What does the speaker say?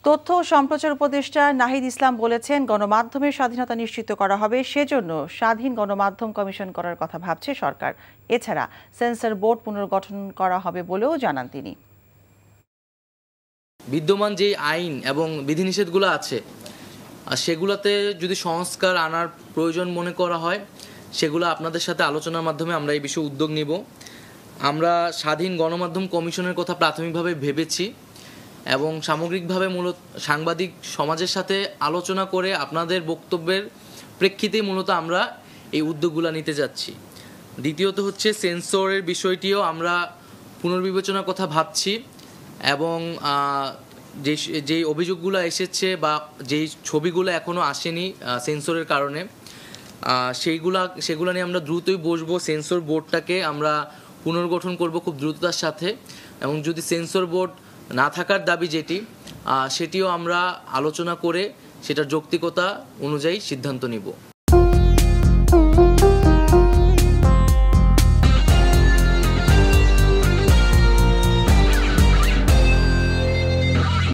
তথ্য ও সম্প্রচার উপদেষ্টা নাহিদ ইসলাম বলেছেন, গণমাধ্যমের স্বাধীনতা নিশ্চিত করা হবে, সেজন্য স্বাধীন গণমাধ্যম কমিশন করার কথা ভাবছে সরকার। এছাড়া সেন্সর বোর্ড পুনর্গঠন করা হবে বলেও জানান তিনি। বিদ্যমান যে আইন এবং বিধিনিষেধগুলো আছে সেগুলোতে যদি সংস্কার আনার প্রয়োজন মনে করা হয়, সেগুলো আপনাদের সাথে আলোচনার মাধ্যমে আমরা এই বিষয়ে উদ্যোগ নিব। আমরা স্বাধীন গণমাধ্যম কমিশনের কথা প্রাথমিকভাবে ভেবেছি এবং সামগ্রিকভাবে মূলত সাংবাদিক সমাজের সাথে আলোচনা করে আপনাদের বক্তব্যের প্রেক্ষিতেই মূলত আমরা এই উদ্যোগগুলো নিতে যাচ্ছি। দ্বিতীয়ত হচ্ছে সেন্সরের বিষয়টিও আমরা পুনর্বিবেচনার কথা ভাবছি এবং যেই অভিযোগগুলো এসেছে বা যেই ছবিগুলো এখনও আসেনি সেন্সরের কারণে, সেগুলো নিয়ে আমরা দ্রুতই বসবো। সেন্সর বোর্ডটাকে আমরা পুনর্গঠন করব খুব দ্রুততার সাথে, এবং যদি সেন্সর বোর্ড না থাকার দাবি যেটি, সেটিও আমরা আলোচনা করে সেটার যৌক্তিকতা অনুযায়ী সিদ্ধান্ত নিব।